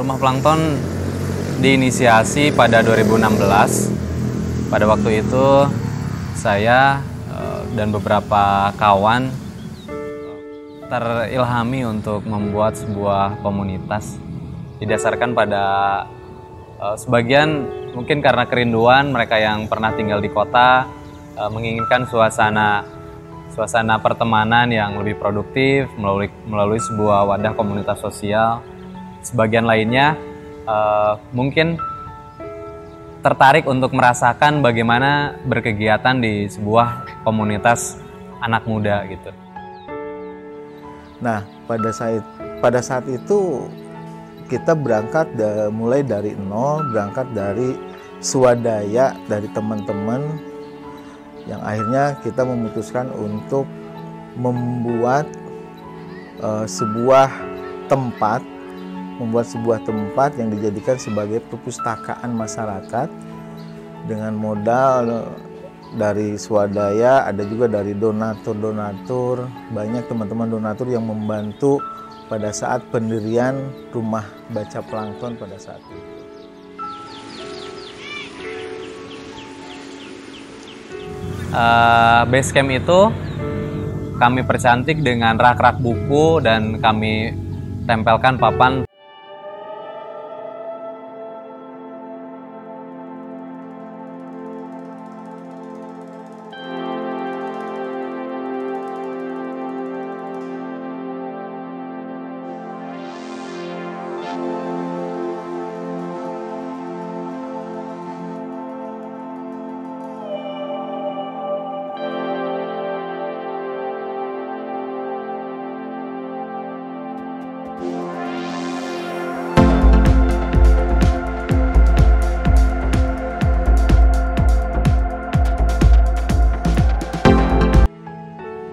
Rumah Plankton diinisiasi pada 2016. Pada waktu itu saya dan beberapa kawan terilhami untuk membuat sebuah komunitas didasarkan pada sebagian mungkin karena kerinduan mereka yang pernah tinggal di kota, menginginkan suasana pertemanan yang lebih produktif melalui sebuah wadah komunitas sosial. Sebagian lainnya mungkin tertarik untuk merasakan bagaimana berkegiatan di sebuah komunitas anak muda gitu. Nah, pada saat itu kita berangkat mulai dari nol, berangkat dari swadaya dari teman-teman yang akhirnya kita memutuskan untuk membuat sebuah tempat yang dijadikan sebagai perpustakaan masyarakat dengan modal dari swadaya, ada juga dari donatur, banyak teman-teman donatur yang membantu pada saat pendirian Rumah Baca Plankton pada saat itu. Base camp itu kami percantik dengan rak-rak buku dan kami tempelkan papan.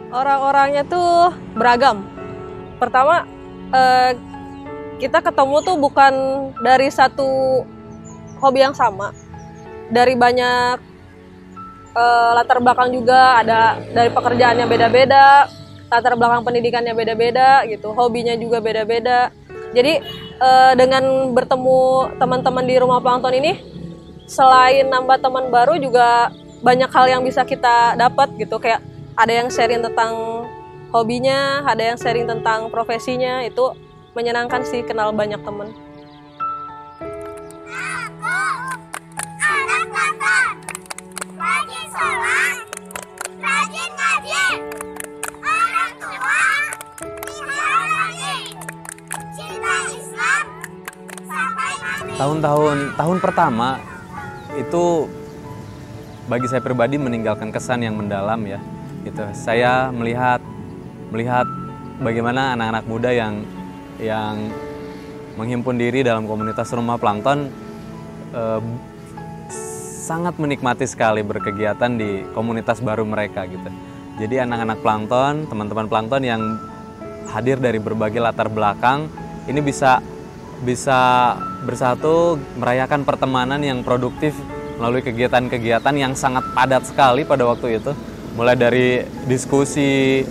Orang-orangnya tuh beragam. Pertama, kita ketemu tuh bukan dari satu hobi yang sama. Dari banyak latar belakang juga, ada dari pekerjaannya beda-beda, latar belakang pendidikannya beda-beda gitu, hobinya juga beda-beda. Jadi dengan bertemu teman-teman di Rumah Plankton ini, selain nambah teman baru juga banyak hal yang bisa kita dapat gitu, kayak ada yang sharing tentang hobinya, ada yang sharing tentang profesinya. Itu menyenangkan sih, kenal banyak teman. Aku anak Plankton, rajin sholat, rajin ngaji, orang tua ideologi, cinta Islam sampai mati. Tahun pertama itu bagi saya pribadi meninggalkan kesan yang mendalam ya. Gitu. Saya melihat bagaimana anak-anak muda yang menghimpun diri dalam komunitas Rumah Plankton sangat menikmati sekali berkegiatan di komunitas baru mereka gitu. Jadi anak-anak plankton, teman-teman plankton yang hadir dari berbagai latar belakang ini bisa bersatu merayakan pertemanan yang produktif melalui kegiatan-kegiatan yang sangat padat sekali pada waktu itu. Mulai dari diskusi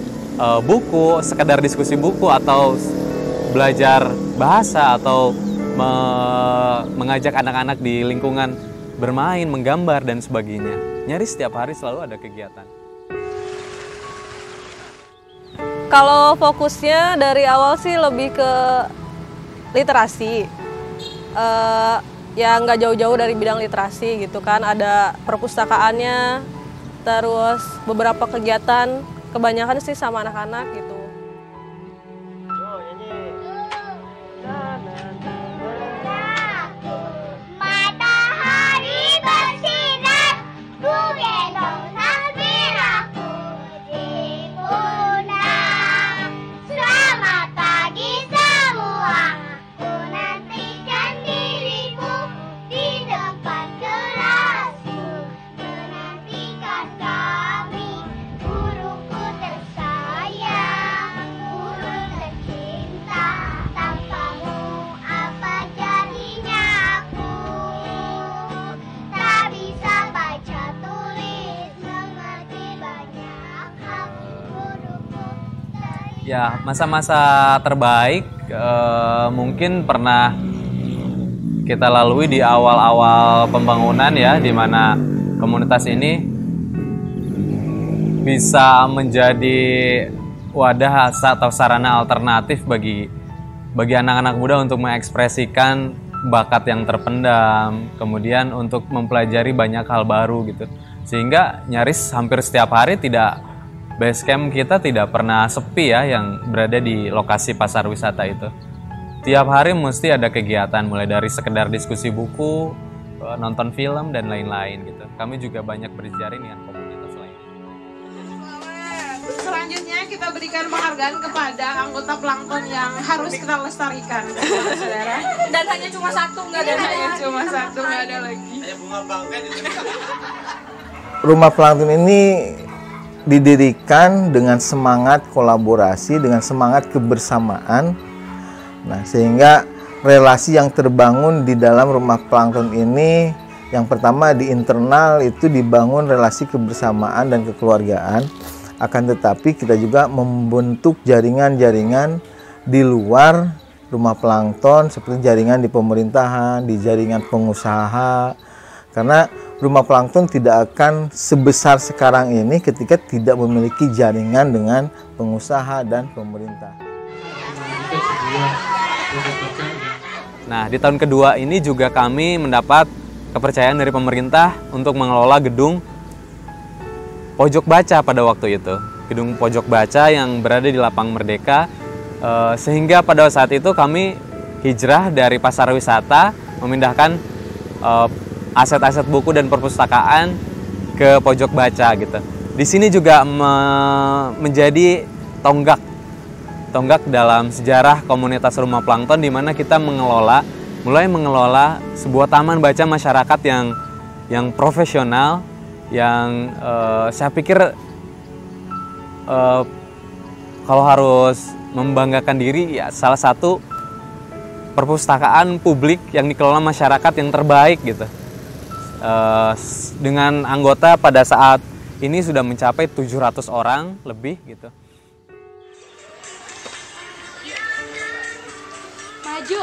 buku, sekedar diskusi buku, atau belajar bahasa, atau mengajak anak-anak di lingkungan bermain, menggambar, dan sebagainya. Nyaris setiap hari selalu ada kegiatan. Kalau fokusnya dari awal sih lebih ke literasi. Ya nggak jauh-jauh dari bidang literasi gitu kan. Ada perpustakaannya, terus beberapa kegiatan, kebanyakan sih sama anak-anak gitu. Matahari bersinar, ku gendong takbirku di pundak. Selamat pagi semua, ku nantikan dirimu di depan kelasku. Menantikan kami, guruku tersayang, guru tercinta. Tanpamu apa jadinya aku? Tak bisa baca tulis, mengerti banyak hal. Guruku Ya, masa-masa terbaik mungkin pernah kita lalui di awal-awal pembangunan ya, di mana komunitas ini bisa menjadi wadah atau sarana alternatif bagi anak-anak muda untuk mengekspresikan bakat yang terpendam, kemudian untuk mempelajari banyak hal baru gitu. Sehingga nyaris hampir setiap hari base camp kita tidak pernah sepi ya yang berada di lokasi pasar wisata itu. Tiap hari mesti ada kegiatan, mulai dari sekedar diskusi buku, nonton film, dan lain-lain gitu. Kami juga banyak berjejaring dengan komunitas lain. Selanjutnya kita berikan penghargaan kepada anggota plankton yang harus kita lestarikan, saudara. Dan hanya cuma satu, nggak ada nggak ada lagi. Rumah plankton ini didirikan dengan semangat kolaborasi, dengan semangat kebersamaan. Nah, sehingga relasi yang terbangun di dalam rumah plankton ini, yang pertama di internal itu dibangun relasi kebersamaan dan kekeluargaan. Akan tetapi kita juga membentuk jaringan-jaringan di luar rumah plankton, seperti jaringan di pemerintahan, di jaringan pengusaha. Karena rumah plankton tidak akan sebesar sekarang ini ketika tidak memiliki jaringan dengan pengusaha dan pemerintah. Nah, di tahun kedua ini juga kami mendapat kepercayaan dari pemerintah untuk mengelola gedung pojok baca pada waktu itu. Gedung pojok baca yang berada di Lapang Merdeka, sehingga pada saat itu kami hijrah dari pasar wisata, memindahkan aset-aset buku dan perpustakaan ke pojok baca gitu. Di sini juga menjadi tonggak dalam sejarah komunitas rumah plankton, di mana kita mulai mengelola sebuah taman baca masyarakat yang profesional, yang saya pikir kalau harus membanggakan diri ya, salah satu perpustakaan publik yang dikelola masyarakat yang terbaik gitu. Dengan anggota pada saat ini sudah mencapai 700 orang lebih gitu. Maju.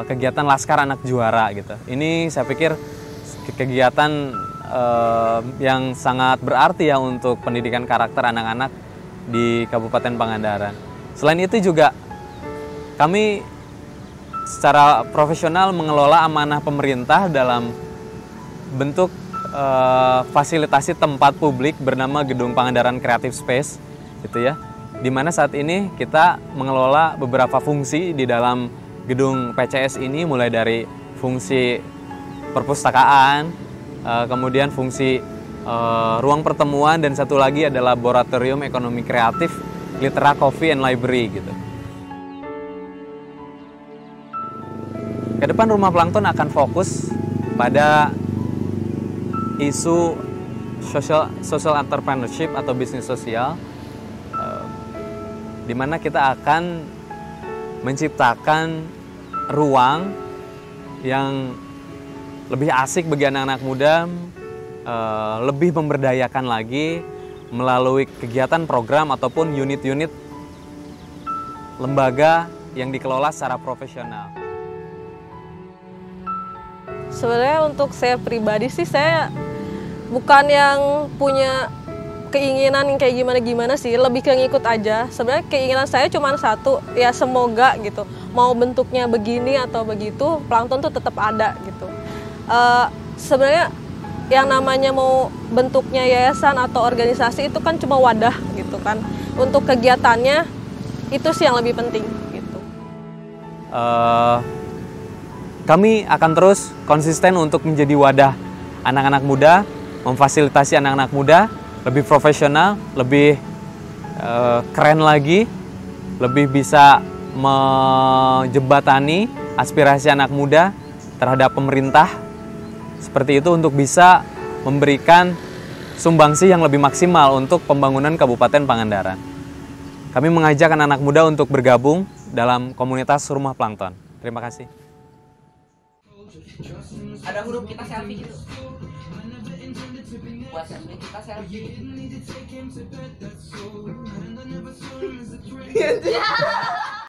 Kegiatan Laskar Anak Juara gitu. Ini saya pikir kegiatan yang sangat berarti ya untuk pendidikan karakter anak-anak di Kabupaten Pangandaran. Selain itu juga kami secara profesional mengelola amanah pemerintah dalam bentuk fasilitasi tempat publik bernama Gedung Pangandaran Creative Space gitu ya. Di mana saat ini kita mengelola beberapa fungsi di dalam gedung PCS ini, mulai dari fungsi perpustakaan, kemudian fungsi ruang pertemuan, dan satu lagi adalah laboratorium ekonomi kreatif, Litera Coffee and Library gitu. Ke depan rumah plankton akan fokus pada isu social entrepreneurship atau bisnis sosial, di mana kita akan menciptakan ruang yang lebih asik bagi anak-anak muda, lebih memberdayakan lagi melalui kegiatan program ataupun unit-unit lembaga yang dikelola secara profesional. Sebenarnya untuk saya pribadi sih, saya bukan yang punya keinginan yang kayak gimana-gimana sih, lebih ke ngikut aja. Sebenarnya keinginan saya cuma satu, ya semoga gitu, mau bentuknya begini atau begitu, plankton tuh tetap ada gitu. Sebenarnya yang namanya mau bentuknya yayasan atau organisasi itu kan cuma wadah gitu kan. Untuk kegiatannya itu sih yang lebih penting gitu. Kami akan terus konsisten untuk menjadi wadah anak-anak muda, memfasilitasi anak-anak muda lebih profesional, lebih keren lagi, lebih bisa menjembatani aspirasi anak muda terhadap pemerintah. Seperti itu, untuk bisa memberikan sumbangsi yang lebih maksimal untuk pembangunan Kabupaten Pangandaran. Kami mengajak anak muda untuk bergabung dalam komunitas Rumah Plankton. Terima kasih. Ada huruf kita selfie gitu. Buat selfie kita selfie.